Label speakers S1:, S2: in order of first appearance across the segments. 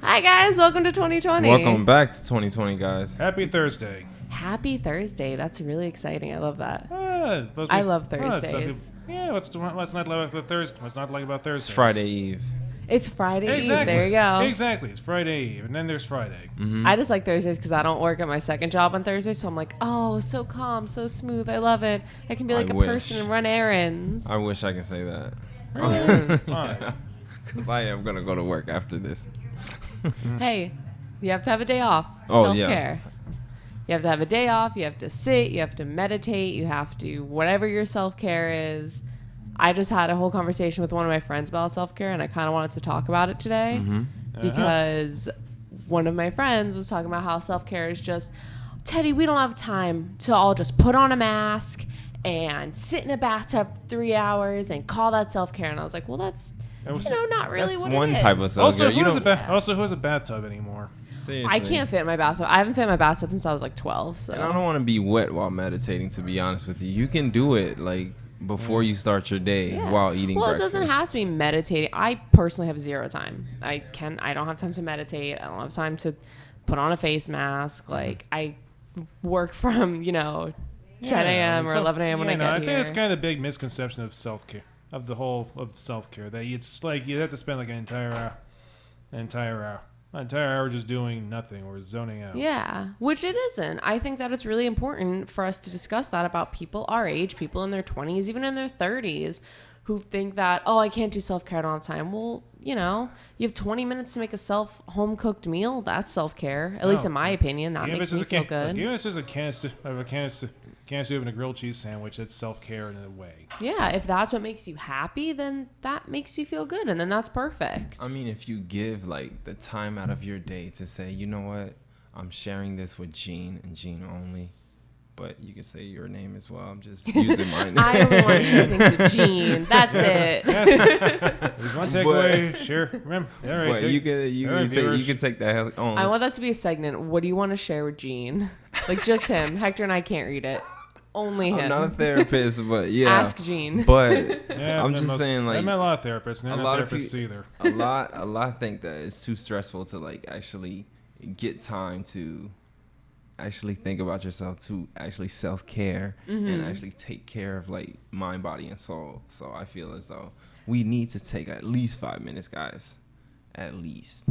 S1: Hi guys, welcome to 2020.
S2: Welcome back to 2020, guys.
S3: Happy Thursday.
S1: Happy Thursday. That's really exciting. I love that.
S3: Supposed to
S1: I
S3: be-
S1: love
S3: some
S1: Thursdays.
S3: people- yeah, what's not like about Thursday? What's not like about Thursday?
S2: It's Friday Eve.
S1: It's Friday Eve.
S3: Exactly.
S1: There you go.
S3: Exactly. It's Friday Eve, and then there's Friday.
S2: Mm-hmm.
S1: I just like Thursdays because I don't work at my second job on Thursday, so I'm like, oh, so calm, so smooth. I love it. I can be like
S2: I
S1: a
S2: wish.
S1: person and run errands.
S2: I wish I could say that.
S3: Why?
S2: Because I am going to go to work after this.
S1: Hey, you have to have a day off.
S2: Oh, yeah.
S1: Self-care. You have to have a day off. You have to sit. You have to meditate. You have to, whatever your self-care is. I just had a whole conversation with one of my friends about self-care, and I kind of wanted to talk about it today because one of my friends was talking about how self-care is just, Teddy, we don't have time to all just put on a mask and sit in a bathtub for 3 hours and call that self-care. And I was like, well, that's, not really
S2: That's
S1: what
S2: one
S1: it is.
S2: type of self-care.
S3: Also,
S2: You
S3: who
S2: don't-
S3: has a bathtub anymore?
S2: Seriously.
S1: I can't fit in my bathtub. I haven't fit in my bathtub since I was like 12. So
S2: And I don't want to be wet while meditating, to be honest with you. You can do it, like, before you start your day
S1: Yeah.
S2: while eating
S1: Well,
S2: breakfast.
S1: it doesn't have to be meditating. I personally have zero time. I don't have time to meditate. I don't have time to put on a face mask. Like I work from 10 a.m. or 11 a.m. when I get
S3: I
S1: here.
S3: think it's kind of a big misconception of self-care, of the whole of self-care, that it's like you have to spend like an entire hour just doing nothing or zoning out.
S1: Yeah, which it isn't. I think that it's really important for us to discuss that about people our age, people in their 20s, even in their 30s, who think that, oh, I can't do self-care all the time. Well, you have 20 minutes to make a home-cooked meal. That's self-care, at least in my opinion. That makes me feel good.
S3: Even if it's just a can of soup and a grilled cheese sandwich, it's self-care in a way.
S1: Yeah, if that's what makes you happy, then that makes you feel good, and then that's perfect.
S2: I mean, if you give, like, the time out of your day to say, you know what, I'm sharing this with Jean and Jean only. But you can say your name as well. I'm just using my name.
S1: I only want to share things with Jean. That's it.
S3: There's one takeaway. Sure. Remember. All right.
S2: But you can take that on.
S1: I want that to be a segment. What do you want to share with Jean? Like just him. Hector and I can't read it. Only him.
S2: I'm not a therapist, but yeah.
S1: Ask Jean.
S2: But
S3: Yeah,
S2: I'm just saying, like,
S3: I met a lot of therapists, and they're
S2: a
S3: not
S2: lot of
S3: therapists either.
S2: a lot think that it's too stressful to, like, actually get time to actually think about yourself, to actually self-care and actually take care of, like, mind, body, and soul. So I feel as though we need to take at least 5 minutes, guys. At least.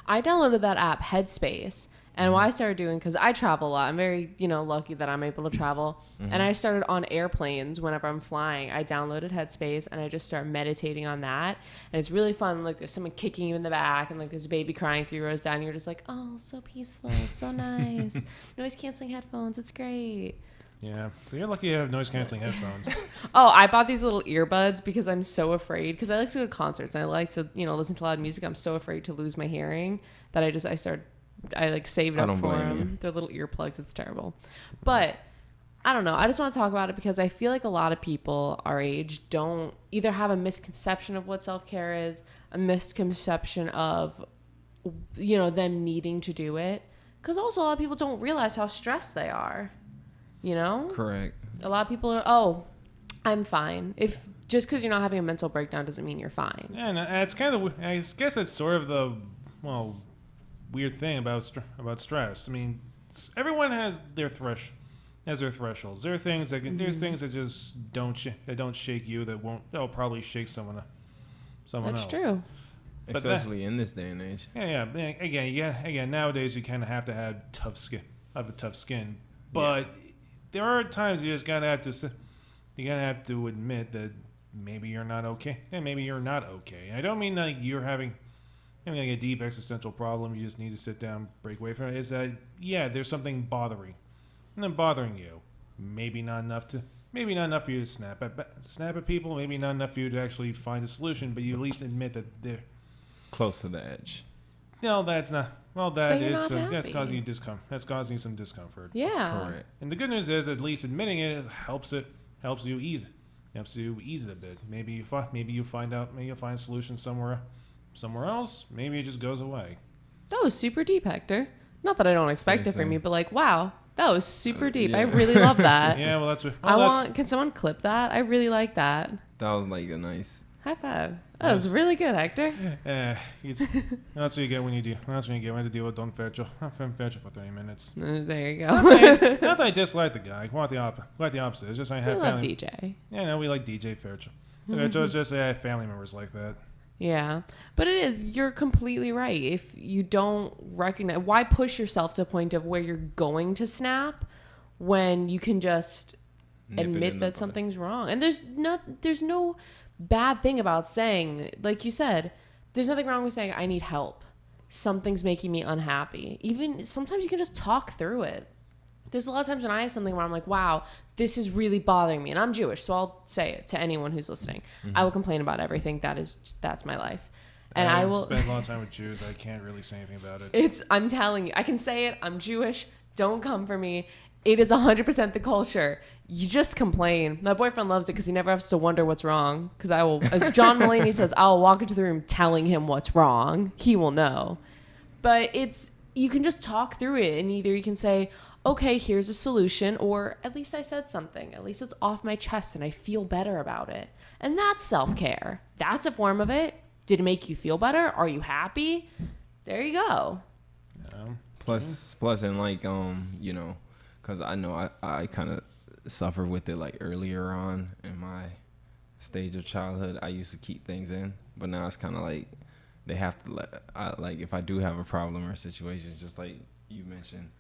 S1: I downloaded that app, Headspace. And what I started doing, because I travel a lot, I'm very, lucky that I'm able to travel. And I started on airplanes whenever I'm flying. I downloaded Headspace and I just start meditating on that. And it's really fun. Like there's someone kicking you in the back and like there's a baby crying 3 rows down. And you're just like, oh, so peaceful, so nice. Noise canceling headphones, it's great.
S3: Yeah. You're lucky you have noise canceling headphones.
S1: Oh, I bought these little earbuds because I'm so afraid. Because I like to go to concerts and I like to, listen to loud music. I'm so afraid to lose my hearing that I saved
S2: I
S1: up
S2: don't
S1: for
S2: blame
S1: them.
S2: you.
S1: They're little earplugs. It's terrible. But I don't know. I just want to talk about it because I feel like a lot of people our age don't either have a misconception of what self-care is, a misconception of, them needing to do it. Because also a lot of people don't realize how stressed they are.
S2: Correct.
S1: A lot of people are, oh, I'm fine. If just because you're not having a mental breakdown doesn't mean you're fine.
S3: Yeah, and it's kind of, I guess that's sort of the, weird thing about stress. I mean, everyone has their thresholds. There are things that there's things that just don't shake you that'll probably shake someone
S1: That's
S3: else.
S1: true.
S3: But
S2: Especially in this day and age.
S3: Yeah. Again, nowadays you kind of have to have a tough skin. But there are times you just gotta have to admit that maybe you're not okay, and maybe you're not okay. I don't mean like you're having like a deep existential problem. You just need to sit down, break away from it. Is that there's something bothering you. Maybe not enough for you to snap at people. Maybe not enough for you to actually find a solution. But you at least admit that they're
S2: Close to the edge.
S3: no, that's not. Well,
S1: But you're
S3: that's
S1: not happy.
S3: causing you discomfort. That's causing you some discomfort.
S1: Yeah.
S2: Correct.
S3: And the good news is, at least admitting it helps you ease it a bit. Maybe you find a solution somewhere else. Maybe it just goes away.
S1: That was super deep, Hector. Not that I don't expect it from
S2: Seriously.
S1: you, but like, wow, that was super deep. I
S2: yeah.
S1: really love that.
S3: Yeah, well, that's what. Well,
S1: Can someone clip that? I really like that.
S2: That was like a nice.
S1: High five. That was really good, Hector.
S3: That's what you get when you do. That's when you get when to deal with Don Fercho. I'm Fercho for 30 minutes.
S1: There you
S3: Not
S1: go.
S3: that I dislike the guy. Quite the opposite. It's just I
S1: I
S3: have
S1: love
S3: family.
S1: DJ.
S3: Yeah, no, we like DJ Fercho. Fercho's just I have family members like that.
S1: Yeah. But it is, you're completely right. If you don't recognize, why push yourself to a point of where you're going to snap when you can just
S2: Nip it in
S1: admit
S2: the
S1: that
S2: bud.
S1: something's wrong? And there's no bad thing about saying, like you said, there's nothing wrong with saying, I need help. Something's making me unhappy. Even sometimes you can just talk through it. There's a lot of times when I have something where I'm like, wow, this is really bothering me. And I'm Jewish, so I'll say it to anyone who's listening. I will complain about everything. That's my life. And I will
S3: spend a lot of time with Jews. I can't really say anything about it.
S1: I'm telling you, I can say it. I'm Jewish. Don't come for me. It is 100% the culture. You just complain. My boyfriend loves it because he never has to wonder what's wrong. Because I will, as John Mulaney says, I'll walk into the room telling him what's wrong. He will know. But you can just talk through it, and either you can say, okay, here's a solution, or at least I said something. At least it's off my chest and I feel better about it. And that's self-care. That's a form of it. Did it make you feel better? Are you happy? There you go.
S2: Plus, and like, you know, because I know I kind of suffer with it like earlier on in my stage of childhood. I used to keep things in, but now it's kind of like they have to like if I do have a problem or a situation, just like you mentioned,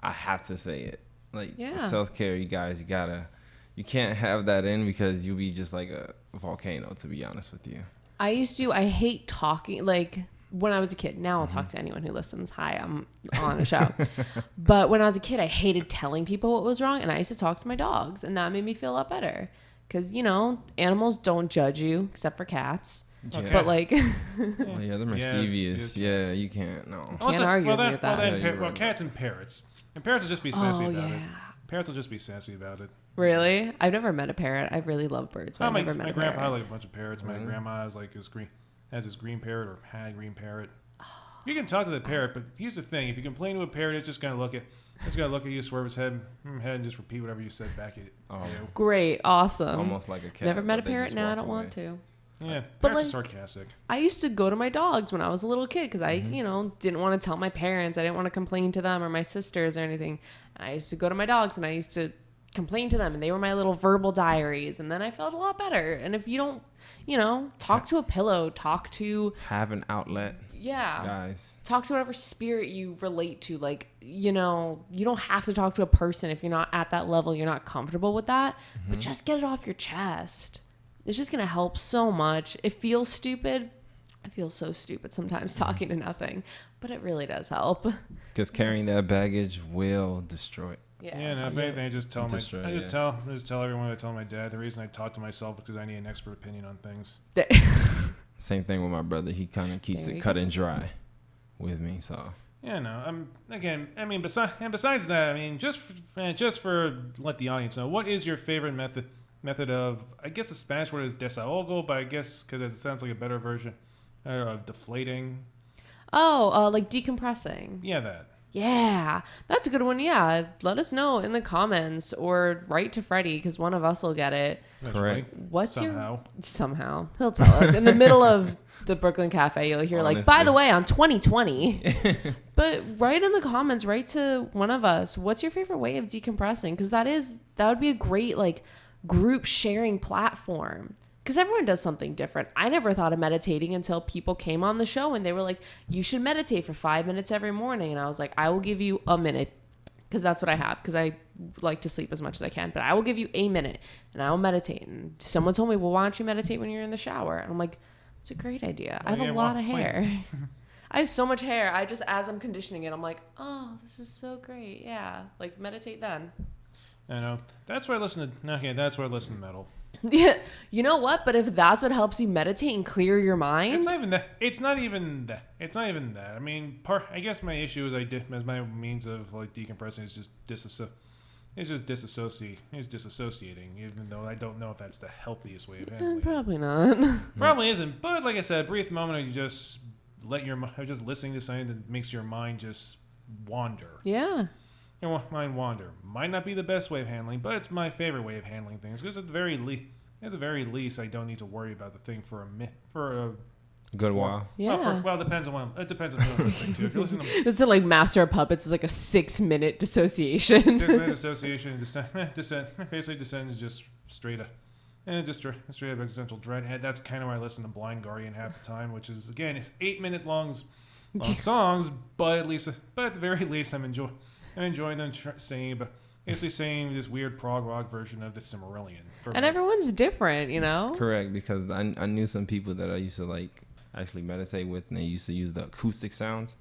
S2: I have to say it. Like self-care, you can't have that in because you'll be just like a volcano, to be honest with you.
S1: I hate talking, like when I was a kid. Now I'll talk to anyone who listens. Hi, I'm on a show. But when I was a kid, I hated telling people what was wrong, and I used to talk to my dogs, and that made me feel a lot better. Because, you know, animals don't judge you, except for cats.
S2: Okay.
S1: But like,
S2: Well, yeah, they're mischievous.
S3: Yeah,
S2: You can't. No.
S1: Can't argue with that.
S3: Well, cats and parrots. And parrots will just be sassy
S1: Oh,
S3: about it.
S1: yeah.
S3: Parrots will just be sassy about it.
S1: Really? I've never met a parrot. I really love birds, but I've never met
S3: my
S1: a
S3: grandpa had
S1: parrot.
S3: like a bunch of parrots. My grandma has like his green parrot or had a green parrot. You can talk to the parrot, but here's the thing: if you complain to a parrot, it's just gonna look at you, swerve its head, and just repeat whatever you said back at it.
S2: Oh,
S1: Great, awesome.
S2: almost like a cat.
S1: Never met a
S2: but they
S1: parrot.
S2: just
S1: Now I
S2: walk
S1: don't
S2: away.
S1: want to.
S3: Yeah,
S1: But,
S3: parrots are
S1: like,
S3: sarcastic.
S1: I used to go to my dogs when I was a little kid because I, you know, didn't want to tell my parents. I didn't want to complain to them or my sisters or anything. I used to go to my dogs and I used to complain to them, and they were my little verbal diaries. And then I felt a lot better. And if you don't, you know, talk to a pillow, talk to
S2: Have an outlet,
S1: yeah,
S2: guys.
S1: talk to whatever spirit you relate to. Like, you know, you don't have to talk to a person if you're not at that level, you're not comfortable with that, but just get it off your chest. It's just going to help so much. It feels stupid. I feel so stupid sometimes talking to nothing, but it really does help.
S2: Because carrying that baggage will destroy it.
S3: Yeah, no, if anything, I just tell tell everyone I tell my dad. The reason I talk to myself is because I need an expert opinion on things.
S2: Same thing with my brother. He kind of keeps it cut and dry with me. So
S3: Yeah, no. Besides that, I mean, just for let the audience know, what is your favorite method of? I guess the Spanish word is desahogo, but I guess because it sounds like a better version of deflating.
S1: Oh, like decompressing.
S3: Yeah, that.
S1: Yeah, that's a good one. Yeah, let us know in the comments or write to Freddie because one of us will get it.
S2: Correct.
S1: What's
S3: Somehow
S1: he'll tell us in the middle of the Brooklyn Cafe. You'll hear like, by the way, on 2020. But write in the comments, write to one of us. What's your favorite way of decompressing? Because that would be a great like group sharing platform. Because everyone does something different. I never thought of meditating until people came on the show and they were like, you should meditate for 5 minutes every morning. And I was like, I will give you a minute because that's what I have because I like to sleep as much as I can. But I will give you a minute and I will meditate. And someone told me, well, why don't you meditate when you're in the shower? And I'm like, it's a great idea. I have a lot of hair. I have so much hair. I just, as I'm conditioning it, I'm like, oh, this is so great. Yeah. Like meditate then.
S3: I know. That's where I listen to metal.
S1: Yeah, you know what? But if that's what helps you meditate and clear your mind,
S3: It's not even that. I mean, I guess my issue is as my means of like decompressing is just disassociating, even though I don't know if that's the healthiest way of handling it.
S1: probably not.
S3: Probably isn't. But like I said, a brief moment of you just just listening to something that makes your mind just wander.
S1: Yeah.
S3: Mind wander. Might not be the best way of handling, but it's my favorite way of handling things because at the at the very least, I don't need to worry about the thing for a
S2: Good while.
S1: Yeah.
S3: Well, it depends on it depends on who I'm listening to. If you're listening to
S1: It's like Master of Puppets is like a 6-minute dissociation.
S3: 6-minute association, basically Descent is just straight up. And just straight up existential dread. And that's kind of why I listen to Blind Guardian half the time, which is again it's 8-minute long songs, but at the very least I'm enjoying them singing, but basically singing this weird prog rock version of the Silmarillion.
S1: And everyone's different, you know?
S2: Correct, because I knew some people that I used to like actually meditate with, and they used to use the acoustic sounds.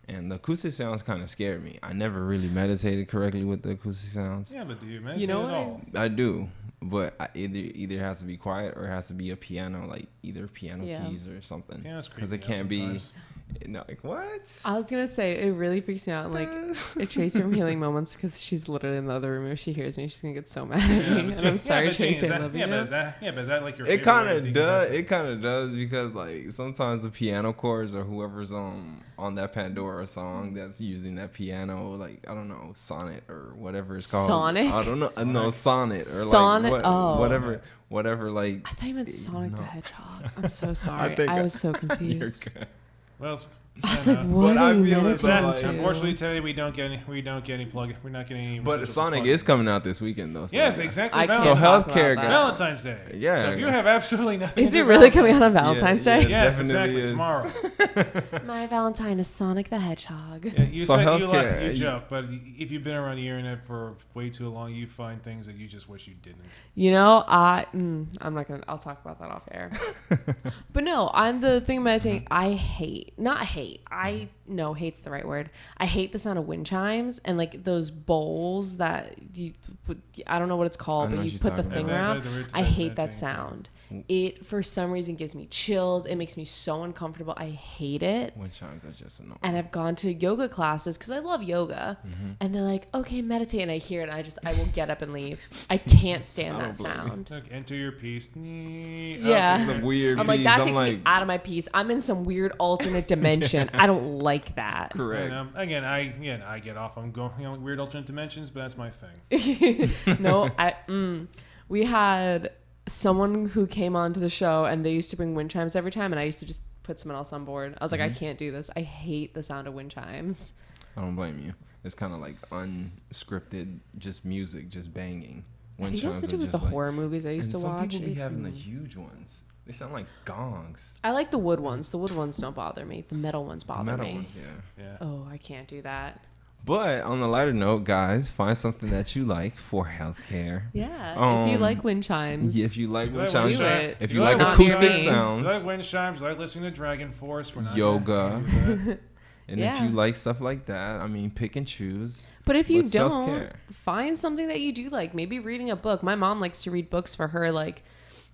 S2: And the acoustic sounds kind of scared me. I never really meditated correctly with the acoustic sounds.
S3: Yeah, but do you meditate
S1: You know
S3: at
S1: what
S3: all?
S2: I do, but either has to be quiet or it has to be a piano, like either piano keys or something.
S3: Piano's
S2: Because it
S3: creepy
S2: can't be.
S3: sometimes.
S2: No, like what?
S1: I was gonna say it really freaks me out. Like Tracy from Healing Moments, because she's literally in the other room. If she hears me, she's gonna get so mad at me. And I'm sorry, Tracy. I love you.
S3: But is that like your
S2: It
S3: favorite
S2: kind
S3: way
S2: of
S3: of
S2: does.
S3: decompressing?
S2: It kind of does because like sometimes the piano chords or whoever's on that Pandora song that's using that piano, like I don't know, sonnet or whatever it's called.
S1: Sonic?
S2: I don't know. No, sonnet or
S1: Sonnet?
S2: like
S1: Oh.
S2: whatever. Like
S1: I thought you meant Sonic the
S2: No.
S1: Hedgehog. I'm so sorry.
S2: think
S1: I was so
S2: you're
S1: confused.
S2: good.
S3: Well,
S1: I was
S3: yeah,
S1: like,
S3: no.
S1: what
S2: But
S1: are
S2: I
S1: you
S2: feel it's
S1: meditating
S2: like-
S1: to?
S3: Unfortunately, today we don't get any plug. We're not getting any.
S2: But
S3: residual
S2: Sonic
S3: plugins.
S2: is coming out this weekend though. So
S3: Yes,
S2: yeah.
S3: exactly.
S1: I can't
S2: So
S3: Valentine's,
S1: talk
S2: healthcare
S1: about
S2: guy.
S1: that.
S3: Valentine's Day.
S2: Yeah.
S3: So if you have absolutely nothing.
S1: Is
S3: to
S1: it
S3: do
S1: really
S3: Valentine's-
S1: coming out on Valentine's
S2: Yeah,
S1: Day?
S2: yeah.
S3: Yes,
S2: Definitely
S3: exactly.
S2: is.
S3: Tomorrow.
S1: My Valentine is Sonic the Hedgehog.
S3: Yeah, you
S2: So
S3: said you
S2: healthcare,
S3: you
S2: you-
S3: joke, but if you've been around the internet for way too long, you find things that you just wish you didn't.
S1: You know, I'm not gonna. I'll talk about that off air. But no, on the thing meditating, hate's the right word. I hate the sound of wind chimes and like those bowls that you put, I don't know what it's
S2: I
S1: called,
S2: know
S1: but
S2: what
S1: you
S2: you're
S1: put the
S2: talking
S1: thing
S2: about.
S1: around.
S3: That's like the
S1: I
S3: root
S1: hate that
S3: meditating thing.
S1: sound. It for some reason gives me chills. It makes me so uncomfortable. I hate it.
S2: Wind chimes are just annoying.
S1: And I've gone to yoga classes because I love yoga. And they're like, okay, meditate. And I hear it and I will get up and leave. I can't stand
S2: I
S1: that
S2: don't blame you.
S1: sound.
S3: Look, enter your piece.
S1: Yeah.
S2: Some weird.
S1: I'm like,
S2: piece.
S1: that
S2: I'm
S1: takes me
S2: like,
S1: out of my piece. I'm in some weird alternate dimension. I don't like that.
S2: correct.
S3: Again, I get off on going weird alternate dimensions, but that's my thing.
S1: No, we had someone who came onto the show and they used to bring wind chimes every time and I used to just put someone else on board. I was like, I can't do this. I hate the sound of wind chimes.
S2: I don't blame you. It's kind of like unscripted, just music, just banging.
S1: I
S2: Wind
S1: think it has to
S2: chimes
S1: do
S2: are
S1: with the
S2: just like-
S1: horror movies I used
S2: and
S1: to
S2: some
S1: watch.
S2: people be having the huge ones. They sound like gongs.
S1: I like the wood ones. The wood ones don't bother me. The metal ones
S2: The
S1: bother
S2: metal
S1: me.
S2: ones, yeah.
S3: Yeah.
S1: Oh, I can't do that.
S2: But on the lighter note, guys, find something that you like for healthcare.
S1: Yeah, if you like wind chimes.
S2: If you like
S3: You
S2: wind
S3: like
S2: chimes,
S1: do it.
S2: if
S3: You
S2: you
S3: like
S2: like
S1: wind
S2: acoustic
S1: chimes.
S3: You
S2: sounds,
S3: like wind chimes, you like listening to Dragon Force. We're not
S2: yoga,
S3: gonna-
S2: and
S1: Yeah.
S2: if you like stuff like that, I mean, pick and choose.
S1: But if you
S2: But
S1: don't,
S2: self-care.
S1: find something that you do like. Maybe reading a book. My mom likes to read books for her. Like,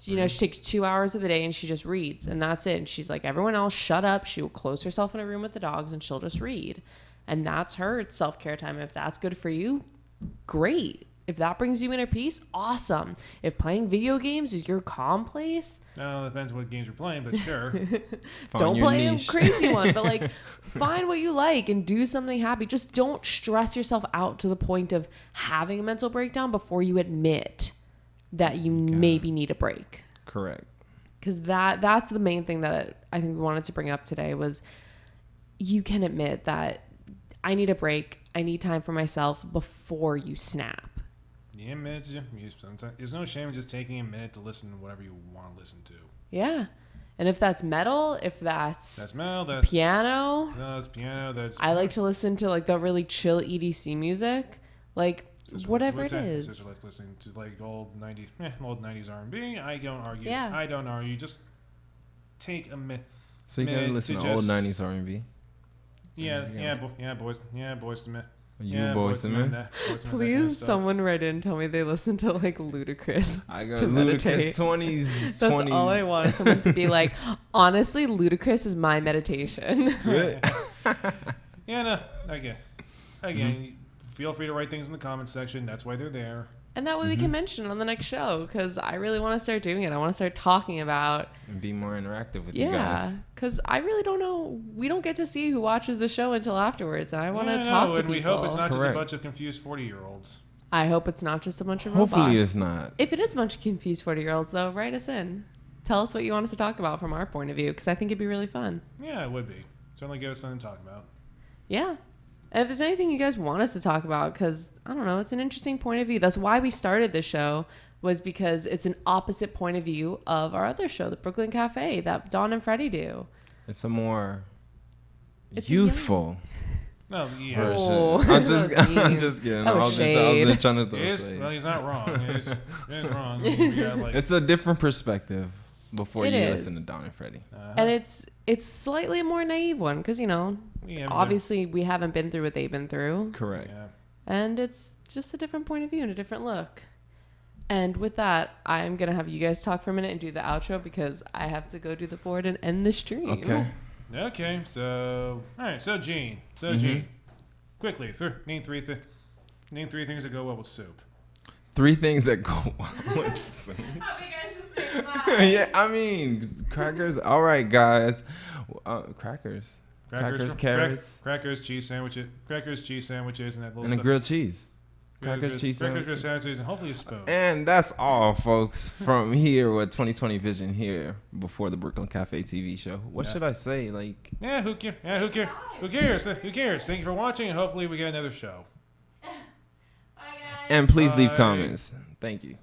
S1: you know, she takes 2 hours of the day and she just reads, and that's it. And she's like, everyone else, shut up. She will close herself in a room with the dogs, and she'll just read. And that's her self-care time. If that's good for you, great. If that brings you inner peace, awesome. If playing video games is your calm place,
S3: No, it depends what games you're playing, but sure.
S2: Find
S1: don't
S2: your
S1: play
S2: niche.
S1: a crazy one, but like find what you like and do something happy. Just don't stress yourself out to the point of having a mental breakdown before you admit that you maybe need a break.
S2: Correct.
S1: Because that's the main thing that I think we wanted to bring up today was you can admit that I need a break. I need time for myself before you snap.
S3: Yeah, man, sometimes there's no shame in just taking a minute to listen to whatever you want to listen to.
S1: Yeah. And if that's metal, if that's
S3: That's metal, that's
S1: piano,
S3: that's piano, that's
S1: I like to listen to like the really chill EDC music, like whatever it is.
S3: Sister likes listening to like old 90s R&B. I don't argue.
S1: Yeah.
S3: I don't argue. Just take a minute.
S2: So you gotta
S3: Minute
S2: listen
S3: to
S2: to old
S3: just-
S2: '90s R&B.
S3: Yeah,
S2: Yeah.
S3: boys to men.
S2: You
S3: Yeah,
S2: boys to men.
S3: that kind of
S1: Please,
S3: stuff.
S1: someone write in and tell me they listen to like Ludacris.
S2: I got
S1: To meditate.
S2: Ludacris 20s.
S1: That's
S2: 20s.
S1: all I want. Someone to be like, honestly, Ludacris is my meditation.
S2: Good.
S3: Yeah, no, again, feel free to write things in the comments section. That's why they're there.
S1: And that way we can mention it on the next show because I really want to start doing it. I want to start talking about,
S2: And be more interactive with you guys.
S1: because I really don't know. We don't get to see who watches the show until afterwards, and I want to talk to
S3: and
S1: people.
S3: we hope it's not just
S2: Correct.
S3: a bunch of confused 40-year-olds.
S1: I hope it's not just a bunch of
S2: Hopefully
S1: robots.
S2: it's not.
S1: If it is a bunch of confused 40-year-olds, though, write us in. Tell us what you want us to talk about from our point of view, because I think it'd be really fun.
S3: Yeah, it would be. Certainly give us something to talk about.
S1: Yeah. And if there's anything you guys want us to talk about, because, I don't know, it's an interesting point of view. That's why we started this show, was because it's an opposite point of view of our other show, the Brooklyn Cafe, that Dawn and Freddie do.
S2: It's a more
S1: It's a
S2: youthful
S3: No, yeah.
S2: version.
S1: Oh,
S2: I'm just,
S1: that was
S2: I'm
S1: mean.
S2: just kidding.
S1: That was
S2: I was
S1: shade.
S2: just trying to throw
S3: He is,
S2: shade.
S3: well, he's not wrong. He is wrong. We got, like,
S2: It's a different perspective before
S1: It
S2: you
S1: is.
S2: listen to Don and Freddie.
S1: And it's slightly a more naive one, because, you know,
S3: yeah,
S1: obviously we haven't been through what they've been through.
S2: Correct.
S3: Yeah.
S1: And it's just a different point of view and a different look. And with that, I'm going to have you guys talk for a minute and do the outro, because I have to go do the board and end the stream.
S2: Okay.
S3: Okay, so all right, so Gene,
S2: Mm-hmm.
S3: Gene, quickly, name three things that go well with soup.
S2: 3 things that go well with soup.
S1: I think I should say mine.
S2: Yeah, I mean, crackers. All right, guys. Crackers. Crackers, carrots,
S3: crackers, cheese sandwiches, and that little
S2: and
S3: stuff.
S2: a grilled cheese. Crackers, cheese
S3: crackers,
S2: sandwich.
S3: grilled sandwiches, and hopefully a spoon.
S2: And that's all, folks, from here with 2020 Vision here before the Brooklyn Cafe TV show. What
S3: Yeah.
S2: should I say? Like,
S3: Yeah, who cares? Who cares? Who cares? Thank you for watching, and hopefully we get another show.
S1: Bye, guys.
S2: and please leave
S3: Bye.
S2: comments. Thank you.